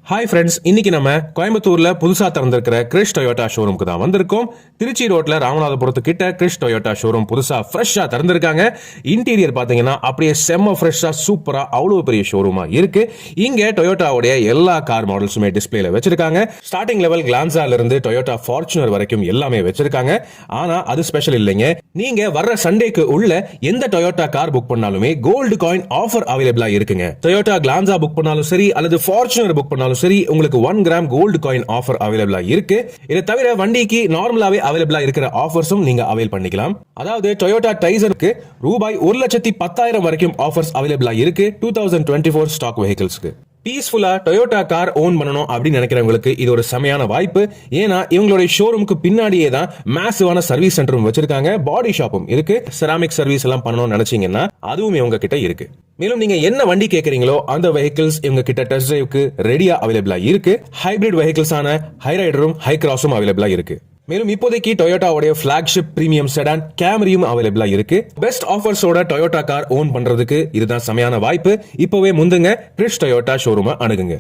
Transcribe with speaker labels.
Speaker 1: Hi friends, இன்னைக்கு நம்ம கோயம்புத்தூர்ல புதுசா திறந்திருக்கிற கிறிஷ் டொயோட்டா ஷோரூமுக்கு தான் வந்திருக்கோம். திருச்சி ரோட்ல ராமநாதபுரத்து கிட்ட கிறிஷ் டொயோட்டா ஷோரூம் புதுசா ஃப்ரெஷ்ஷா திறந்திருக்காங்க. இன்டீரியர் பாத்தீங்கன்னா அப்படியே செம்ம ஃப்ரெஷ்ஷா சூப்பரா அவ்வளவு பெரிய ஷோரூமா இருக்கு. இங்க டொயோட்டாவுடைய எல்லா கார் மாடல்ஸுமே டிஸ்பிளேல வச்சிருக்காங்க. ஸ்டார்டிங் லெவல் கிளான்ஸால இருந்து டொயோட்டா ஃபார்ச்சுனர் வரைக்கும் எல்லாமே வச்சிருக்காங்க. ஆனா அது ஸ்பெஷல் இல்லைங்க. நீங்க வர்ற சண்டேக்கு உள்ள எந்த டொயோட்டா கார் புக் பண்ணாலுமே கோல்டு காயின் ஆஃபர் அவைலபிளா இருக்குங்க. டொயோட்டா கிளான்ஸா புக் பண்ணாலும் சரி அல்லது ஃபார்ச்சுனர் புக் பண்ணாலும் சரி, உங்களுக்கு 1 கிராம் கோல்டு காயின் ஆஃபர் அவைலபிளா இருக்கு. இதை தவிர வண்டிக்கு நார்மலாவே அவைலபிளா இருக்கிற ஆஃபர்ஸும் நீங்க அவைல் பண்ணிக்கலாம். அதாவது டொயோட்டா டைசருக்கு ரூபாய் 1,10,000 வரைக்கும் ஆஃபர்ஸ் அவைலபிளா இருக்கு 2024 ஸ்டாக் வெஹிக்கிள்ஸ்க்கு. பீஸ்ஃபுல்லா டொயோட்டா கார் ஓன் பண்ணணும் அப்படின்னு நினைக்கிறவங்களுக்கு இது ஒரு செமையான வாய்ப்பு. ஏன்னா இவங்களுடைய ஷோரூமுக்கு பின்னாடியே தான் மேசிவான சர்வீஸ் சென்டரும் வச்சிருக்காங்க, பாடி ஷாப்பும் இருக்கு. செராமிக் சர்வீஸ் எல்லாம் பண்ணணும்னு நினைச்சீங்கன்னா அதுவும் இவங்க கிட்ட இருக்கு. மேலும் நீங்க என்ன வண்டி கேக்குறீங்களோ அந்த வெஹிக்கிள்ஸ் இவங்க கிட்ட டெஸ்ட் டிரைவ்க்கு ரெடியா அவைலபிளா இருக்கு. ஹைபிரிட் வெஹிக்கிள்ஸான ஹைரைடரும் ஹை கிராஸும் அவைலபிளா இருக்கு. மேலும் இப்போதைக்கு டொயோட்டாவுடைய பிளாக்ஷிப் பிரீமியம் செடான் கேமரியும் அவைலபிளா இருக்கு. பெஸ்ட் ஆஃபர்ஸோட டொயோட்டா கார் ஓன் பண்றதுக்கு இதுதான் செமையான வாய்ப்பு. இப்போவே முந்துங்க, கிறிஷ் டொயோட்டா ஷோரூமை அணுகுங்க.